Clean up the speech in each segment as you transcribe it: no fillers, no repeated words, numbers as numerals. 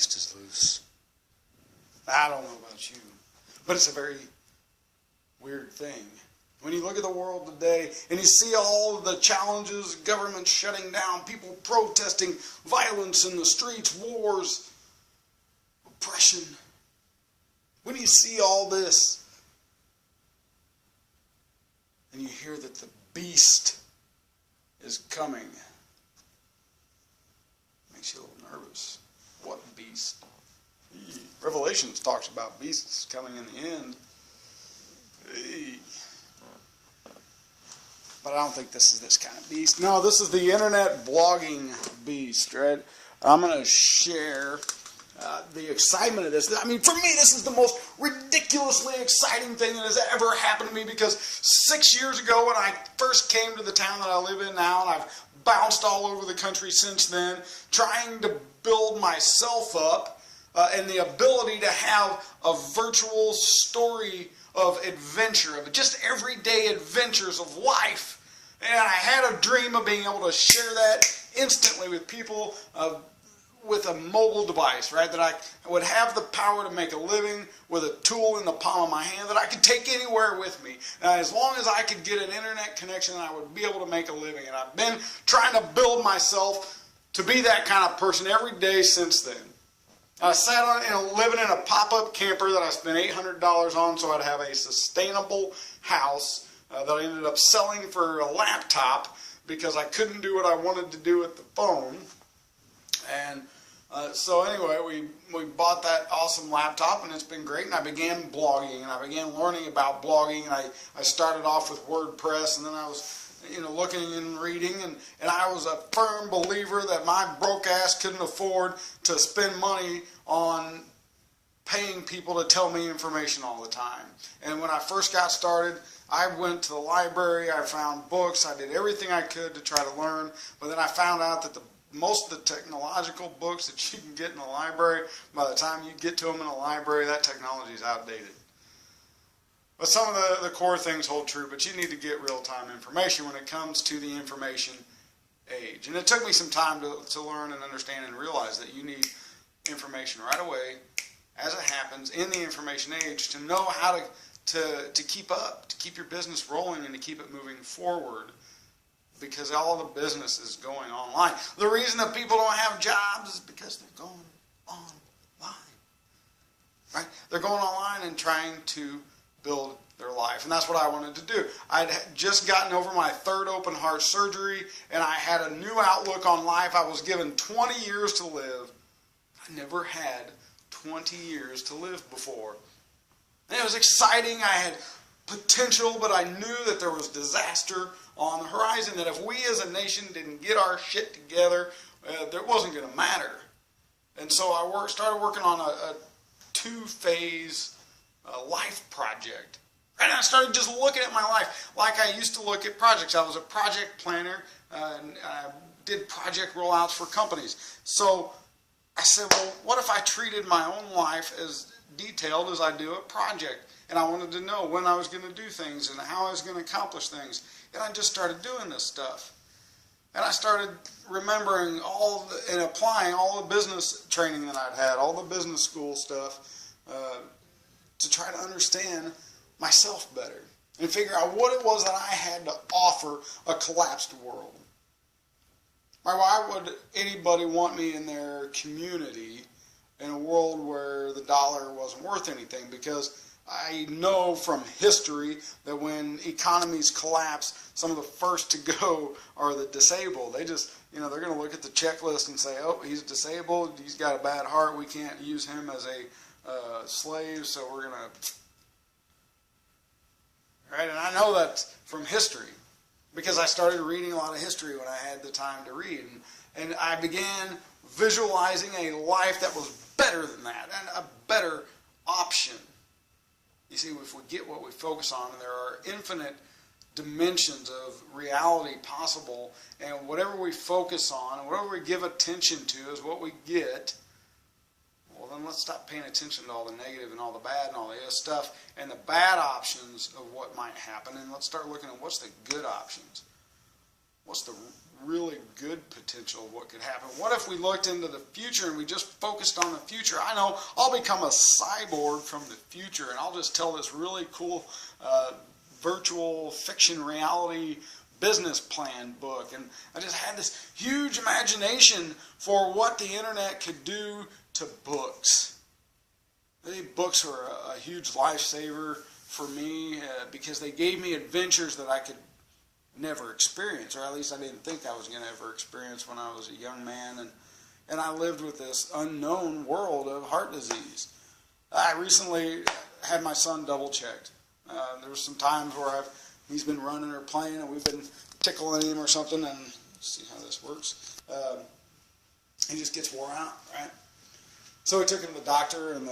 beast is loose. I don't know about you, but it's a very weird thing. When you look at the world today and you see all of the challenges, government shutting down, people protesting, violence in the streets, wars, oppression. When you see all this and you hear that the beast is coming, it makes you a little nervous. What beast? Revelations talks about beasts coming in the end. But I don't think this is this kind of beast. No, this is the internet blogging beast, right? I'm going to share the excitement of this. I mean, for me, this is the most ridiculously exciting thing that has ever happened to me, because 6 years ago when I first came to the town that I live in now, and I've bounced all over the country since then, trying to build myself up and the ability to have a virtual story of adventure, of just everyday adventures of life. And I had a dream of being able to share that instantly with people with a mobile device, right? That I would have the power to make a living with a tool in the palm of my hand that I could take anywhere with me. Now, as long as I could get an internet connection, I would be able to make a living. And I've been trying to build myself to be that kind of person every day since then. I sat on living in a pop-up camper that I spent $800 on so I'd have a sustainable house that I ended up selling for a laptop because I couldn't do what I wanted to do with the phone. And so anyway, we bought that awesome laptop, and it's been great. And I began blogging, and I began learning about blogging. And I started off with WordPress, and then I was looking and reading, and I was a firm believer that my broke ass couldn't afford to spend money on paying people to tell me information all the time. And when I first got started, I went to the library, I found books, I did everything I could to try to learn, but then I found out that most of the technological books that you can get in the library, by the time you get to them in the library, that technology is outdated. But some of the core things hold true, but you need to get real-time information when it comes to the information age. And it took me some time to learn and understand and realize that you need information right away, as it happens, in the information age, to know how to keep up, to keep your business rolling and to keep it moving forward, because all the business is going online. The reason that people don't have jobs is because they're going online. Right? They're going online and trying to build their life. And that's what I wanted to do. I'd just gotten over my third open heart surgery, and I had a new outlook on life. I was given 20 years to live. I never had 20 years to live before. And it was exciting. I had potential, but I knew that there was disaster on the horizon, that if we as a nation didn't get our shit together, it wasn't going to matter. And so I started working on a two-phase life project. And I started just looking at my life like I used to look at projects. I was a project planner, and I did project rollouts for companies. So I said, well, what if I treated my own life as detailed as I do a project? And I wanted to know when I was going to do things and how I was going to accomplish things. And I just started doing this stuff. And I started remembering and applying all the business training that I'd had, all the business school stuff, to try to understand myself better and figure out what it was that I had to offer a collapsed world. Why would anybody want me in their community in a world where the dollar wasn't worth anything? Because I know from history that when economies collapse, some of the first to go are the disabled. They just, they're going to look at the checklist and say, oh, he's disabled, he's got a bad heart, we can't use him as a slave, so we're going to... Right? And I know that from history, because I started reading a lot of history when I had the time to read. And I began visualizing a life that was better than that, and a better option. You see, if we get what we focus on, and there are infinite dimensions of reality possible, and whatever we focus on, and whatever we give attention to is what we get, well, then let's stop paying attention to all the negative and all the bad and all the other stuff and the bad options of what might happen, and let's start looking at what's the good options. what's the really good potential of what could happen? What if we looked into the future and we just focused on the future? I know I'll become a cyborg from the future, and I'll just tell this really cool virtual fiction reality business plan book. And I just had this huge imagination for what the internet could do to books. I think books were a huge lifesaver for me because they gave me adventures that I could never experience, or at least I didn't think I was going to ever experience when I was a young man, and I lived with this unknown world of heart disease. I recently had my son double checked. There were some times where he's been running or playing, and we've been tickling him or something, and see how this works. He just gets wore out, right? So we took him to the doctor, and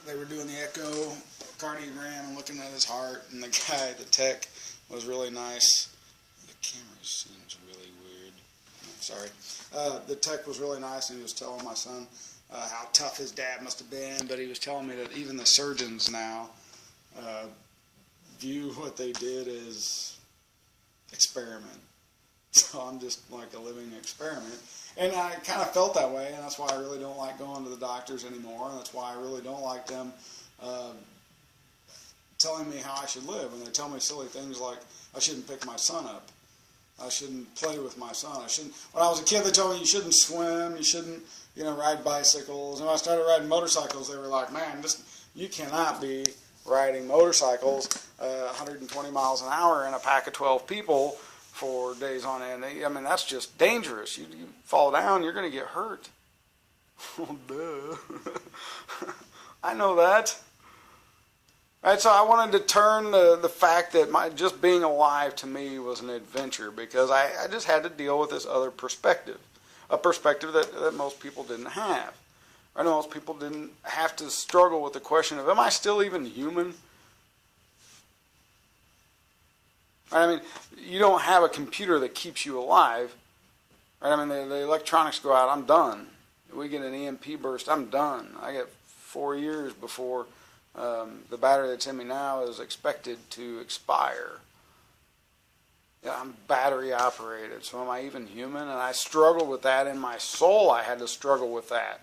they were doing the echocardiogram and looking at his heart, and the guy, the tech, was really nice. The camera seems really weird. Sorry. The tech was really nice, and he was telling my son how tough his dad must have been, but he was telling me that even the surgeons now view what they did as experiment. So I'm just like a living experiment. And I kind of felt that way, and that's why I really don't like going to the doctors anymore, and that's why I really don't like them telling me how I should live. And they tell me silly things like I shouldn't pick my son up. I shouldn't play with my son. When I was a kid, they told me you shouldn't swim, you shouldn't, ride bicycles. And when I started riding motorcycles, they were like, man, you cannot be riding motorcycles 120 miles an hour in a pack of 12 people for days on end. I mean, that's just dangerous. You fall down, you're going to get hurt. Oh, duh. I know that. Right, so I wanted to turn the fact that just being alive to me was an adventure, because I just had to deal with this other perspective, a perspective that most people didn't have. I know most people didn't have to struggle with the question of, am I still even human? I mean, you don't have a computer that keeps you alive. Right? I mean, the electronics go out, I'm done. We get an EMP burst, I'm done. I get 4 years before the battery that's in me now is expected to expire. Yeah, I'm battery operated, so am I even human? And I struggled with that in my soul. I had to struggle with that.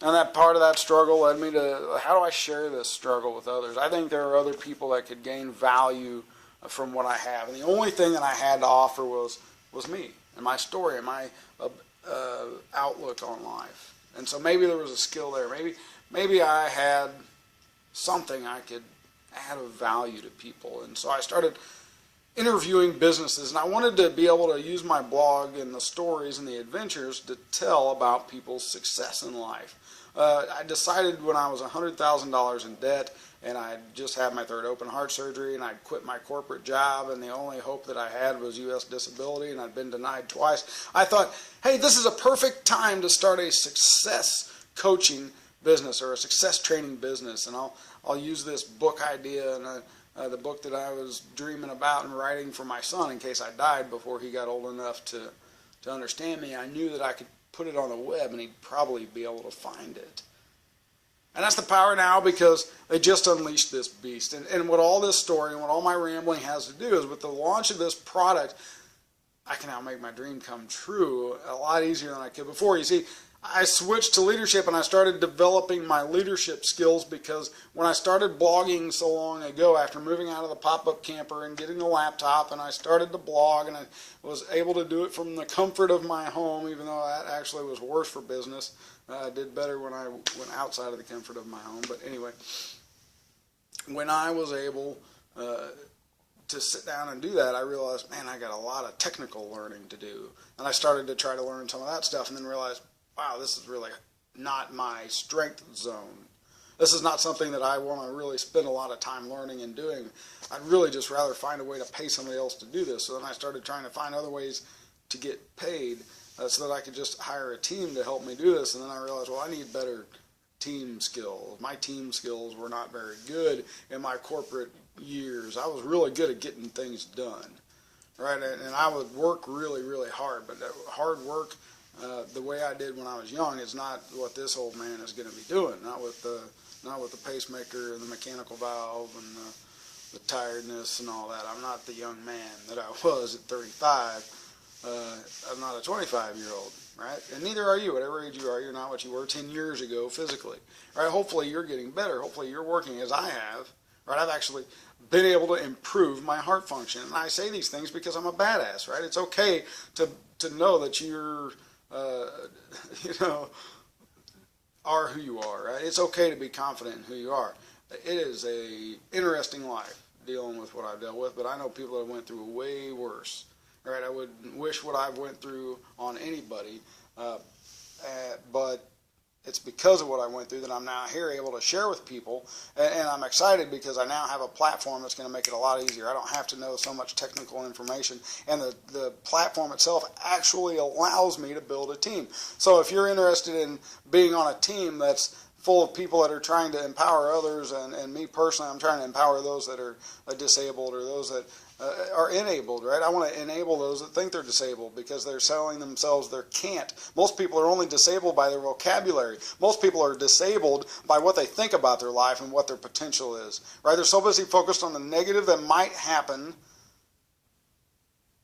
And that part of that struggle led me to, how do I share this struggle with others? I think there are other people that could gain value from what I have. And the only thing that I had to offer was me and my story and my outlook on life. And so maybe there was a skill there. Maybe I had something I could add of value to people. And so I started interviewing businesses, and I wanted to be able to use my blog and the stories and the adventures to tell about people's success in life. I decided when I was $100,000 in debt, and I just had my third open heart surgery, and I'd quit my corporate job, and the only hope that I had was U.S. disability, and I'd been denied twice. I thought, hey, this is a perfect time to start a success coaching business or a success training business, and I'll use this book idea and the book that I was dreaming about and writing for my son in case I died before he got old enough to understand me. I knew that I could put it on the web and he'd probably be able to find it. And that's the power now, because they just unleashed this beast. And what all this story and what all my rambling has to do is, with the launch of this product, I can now make my dream come true a lot easier than I could before. You see, I switched to leadership and I started developing my leadership skills, because when I started blogging so long ago, after moving out of the pop-up camper and getting the laptop, and I started to blog, and I was able to do it from the comfort of my home, even though that actually was worse for business. I did better when I went outside of the comfort of my home. But anyway, when I was able to sit down and do that, I realized, man, I got a lot of technical learning to do. And I started to try to learn some of that stuff, and then realized, wow, this is really not my strength zone. This is not something that I want to really spend a lot of time learning and doing. I'd really just rather find a way to pay somebody else to do this. So then I started trying to find other ways to get paid so that I could just hire a team to help me do this. And then I realized, well, I need better team skills. My team skills were not very good in my corporate years. I was really good at getting things done, right? And I would work really, really hard. But that hard work, the way I did when I was young, is not what this old man is going to be doing. Not with the pacemaker and the mechanical valve and the tiredness and all that. I'm not the young man that I was at 35. I'm not a 25-year-old, right? And neither are you. Whatever age you are, you're not what you were 10 years ago physically, right? Hopefully you're getting better. Hopefully you're working as I have, right? I've actually been able to improve my heart function. And I say these things because I'm a badass, right? It's okay to know that you're, you know, are who you are, right? It's okay to be confident in who you are. It is a interesting life dealing with what I've dealt with, but I know people that went through way worse, right? I wouldn't wish what I've went through on anybody, but it's because of what I went through that I'm now here able to share with people, and I'm excited because I now have a platform that's going to make it a lot easier. I don't have to know so much technical information, and the platform itself actually allows me to build a team. So if you're interested in being on a team that's full of people that are trying to empower others, and me personally, I'm trying to empower those that are disabled or those that are enabled, right? I want to enable those that think they're disabled because they're selling themselves their can't. Most people are only disabled by their vocabulary. Most people are disabled by what they think about their life and what their potential is, right? They're so busy focused on the negative that might happen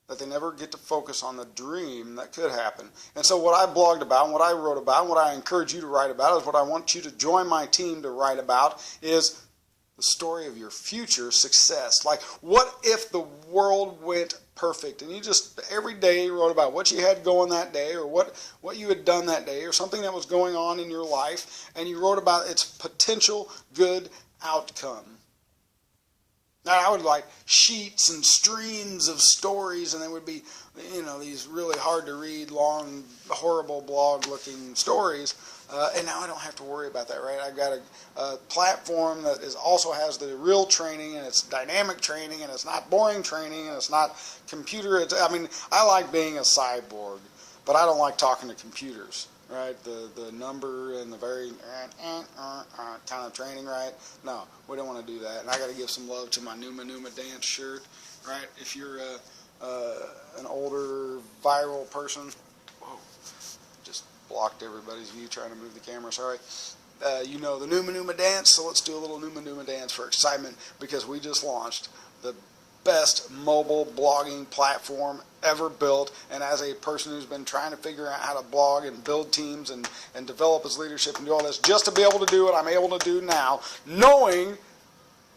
that they never get to focus on the dream that could happen. And so what I blogged about and what I wrote about and what I encourage you to write about is what I want you to join my team to write about is the story of your future success. Like, what if the world went perfect and you just every day wrote about what you had going that day or what you had done that day or something that was going on in your life, and you wrote about its potential good outcome. Now, I would like sheets and streams of stories, and they would be, you know, these really hard to read, long, horrible blog-looking stories. And now I don't have to worry about that, right? I've got a platform that also has the real training, and it's dynamic training, and it's not boring training, and it's not computer. I mean, I like being a cyborg, but I don't like talking to computers. Right, the number and the very kind of training, right? No, we don't want to do that. And I got to give some love to my Numa Dance shirt, right? If you're an older viral person, whoa, just blocked everybody's view trying to move the camera. Sorry. You know the Numa Dance, so let's do a little Numa Dance for excitement because we just launched the best mobile blogging platform ever built, and as a person who's been trying to figure out how to blog and build teams and develop his leadership and do all this just to be able to do what I'm able to do now, knowing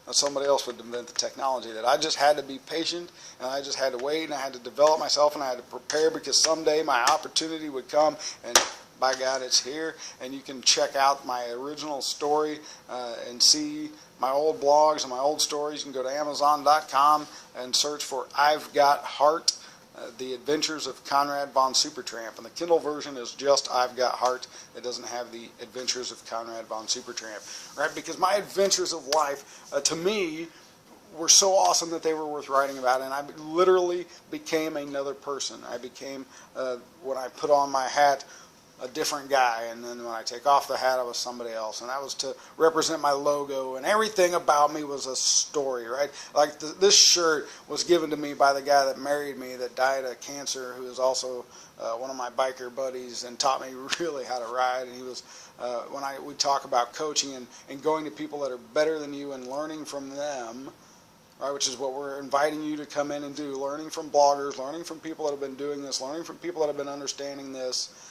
that somebody else would invent the technology, that I just had to be patient and I just had to wait and I had to develop myself and I had to prepare because someday my opportunity would come, and by God it's here. And you can check out my original story and see my old blogs and my old stories. You can go to Amazon.com and search for I've Got Heart, The Adventures of Conrad von Supertramp. And the Kindle version is just I've Got Heart. It doesn't have the Adventures of Conrad von Supertramp, right? Because my adventures of life, to me, were so awesome that they were worth writing about. And I literally became another person. I became, when I put on my hat, a different guy, and then when I take off the hat I was somebody else, and that was to represent my logo, and everything about me was a story, right? Like this shirt was given to me by the guy that married me that died of cancer, who is also one of my biker buddies and taught me really how to ride. And he was when we talk about coaching and going to people that are better than you and learning from them, right, which is what we're inviting you to come in and do, learning from bloggers, learning from people that have been doing this, learning from people that have been understanding this.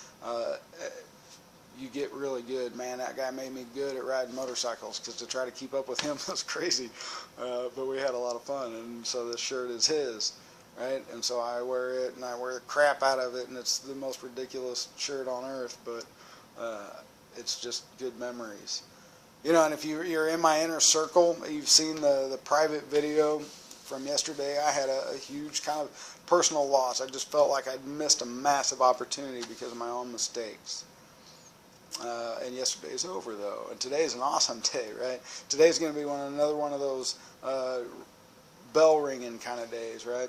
You get really good, man. That guy made me good at riding motorcycles because to try to keep up with him was crazy, but we had a lot of fun. And so this shirt is his, right? And so I wear it and I wear the crap out of it, and it's the most ridiculous shirt on earth, but it's just good memories, you know. And if you're in my inner circle, you've seen the private video from yesterday. I had a huge kind of personal loss. I just felt like I'd missed a massive opportunity because of my own mistakes. And yesterday's over, though. And today's an awesome day, right? Today's going to be another one of those bell ringing kind of days, right?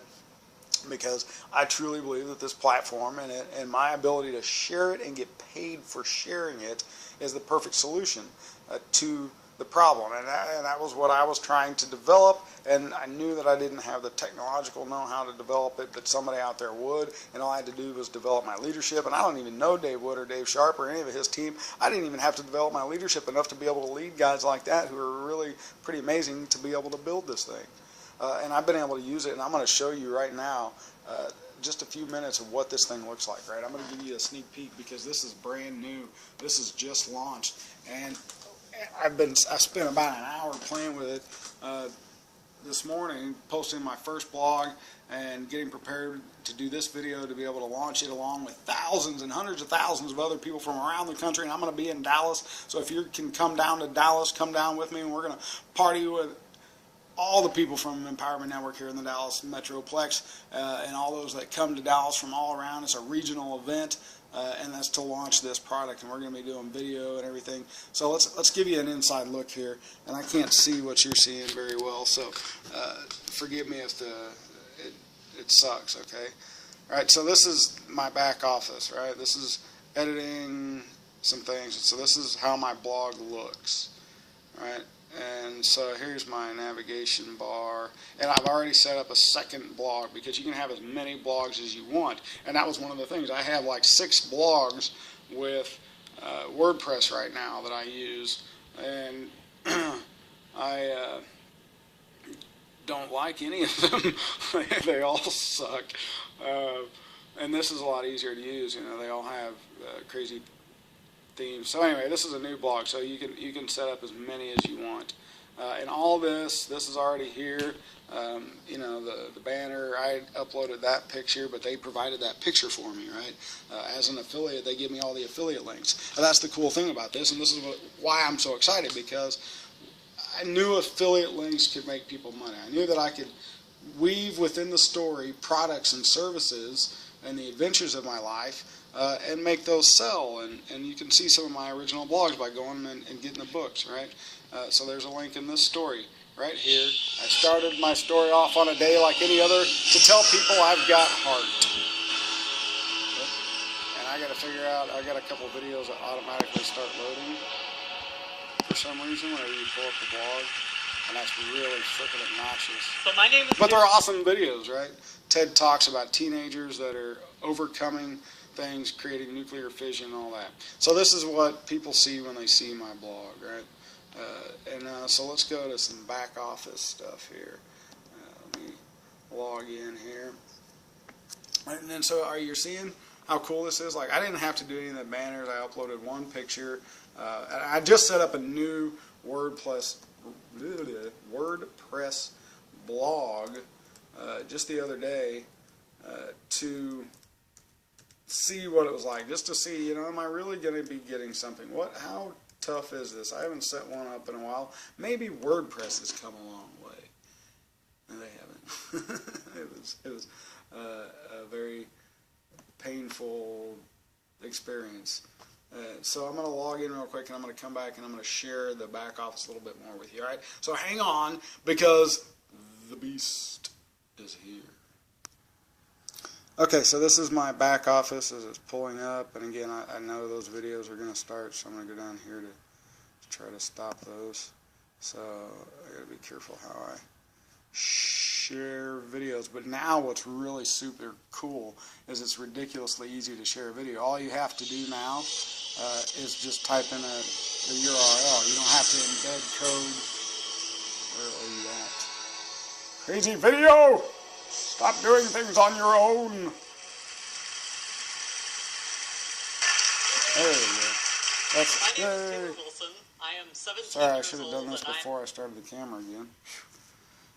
Because I truly believe that this platform and my ability to share it and get paid for sharing it is the perfect solution to the problem, and that was what I was trying to develop, and I knew that I didn't have the technological know-how to develop it, but somebody out there would, and all I had to do was develop my leadership, and I don't even know Dave Wood or Dave Sharp or any of his team. I didn't even have to develop my leadership enough to be able to lead guys like that who are really pretty amazing to be able to build this thing. And I've been able to use it, and I'm going to show you right now just a few minutes of what this thing looks like, right? I'm going to give you a sneak peek because this is brand new. This is just launched, and I spent about an hour playing with it this morning, posting my first blog and getting prepared to do this video to be able to launch it along with thousands and hundreds of thousands of other people from around the country. And I'm going to be in Dallas, so if you can come down to Dallas, come down with me, and we're going to party with all the people from Empowerment Network here in the Dallas Metroplex, and all those that come to Dallas from all around. It's a regional event, and that's to launch this product, and we're going to be doing video and everything. So let's give you an inside look here, and I can't see what you're seeing very well, so forgive me if it sucks, okay? All right, so this is my back office, right? This is editing some things, so this is how my blog looks, right? And so here's my navigation bar, and I've already set up a second blog because you can have as many blogs as you want, and that was one of the things. I have like 6 blogs with WordPress right now that I use, and I don't like any of them. They all suck, and this is a lot easier to use. You know, they all have crazy themes. So anyway, this is a new blog, so you can set up as many as you want. And all this is already here. You know, the banner, I uploaded that picture, but they provided that picture for me, right? As an affiliate, they give me all the affiliate links. And that's the cool thing about this, and this is why I'm so excited, because I knew affiliate links could make people money. I knew that I could weave within the story products and services and the adventures of my life, and make those sell. And you can see some of my original blogs by going and getting the books, right? So there's a link in this story right here. I started my story off on a day like any other to tell people I've got heart. And I got to figure out, I got a couple videos that automatically start loading for some reason whenever you pull up the blog. And that's really freaking obnoxious. So my name is. But they're awesome videos, right? TED Talks about teenagers that are overcoming things, creating nuclear fission, all that. So this is what people see when they see my blog, right? So let's go to some back office stuff here. Let me log in here. Right, and then so are you seeing how cool this is? Like, I didn't have to do any of the banners. I uploaded one picture. And I just set up a new WordPress blog just the other day to see what it was like, just to see, you know, am I really going to be getting something? How tough is this? I haven't set one up in a while. Maybe WordPress has come a long way. No, they haven't. It was a very painful experience. So I'm going to log in real quick, and I'm going to come back and I'm going to share the back office a little bit more with you. All right. So hang on, because the beast is here. Okay, so this is my back office as it's pulling up, and again, I know those videos are going to start, so I'm going to go down here to try to stop those. So I got to be careful how I share videos. But now what's really super cool is it's ridiculously easy to share a video. All you have to do now is just type in the URL. You don't have to embed code. Where are you at? Crazy video! Stop doing things on your own. There you go. That's, my name is Taylor Wilson. I am 17 Sorry, I years should have old, done this and before I started the camera again.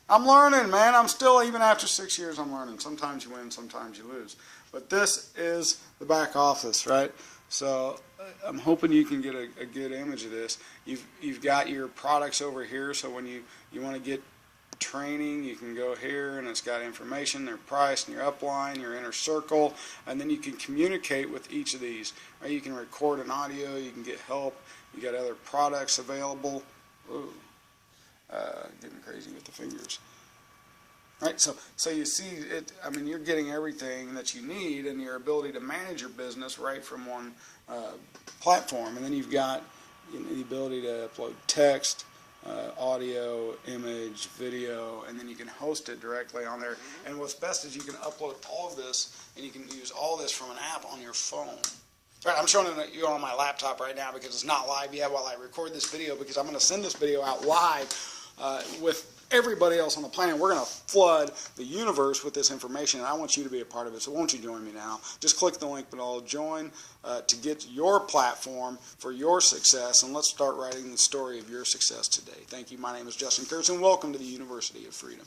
I'm learning, man. I'm still, even after 6 years, I'm learning. Sometimes you win, sometimes you lose. But this is the back office, right? So I'm hoping you can get a good image of this. You've got your products over here, so when you want to get training, you can go here, and it's got information, their price, and your upline, your inner circle, and then you can communicate with each of these. Right? You can record an audio, you can get help, you got other products available. Ooh. Getting crazy with the fingers. Right, so you see it. I mean, you're getting everything that you need, and your ability to manage your business right from one platform. And then you've got, you know, the ability to upload text, audio, image, video, and then you can host it directly on there. And what's best is you can upload all of this, and you can use all this from an app on your phone. All right, I'm showing it you on my laptop right now because it's not live yet while I record this video, because I'm going to send this video out live with everybody else on the planet. We're going to flood the universe with this information, and I want you to be a part of it. So won't you join me now? Just click the link below, join to get your platform for your success, and let's start writing the story of your success today. Thank you. My name is Justin Kurtz, and welcome to the University of Freedom.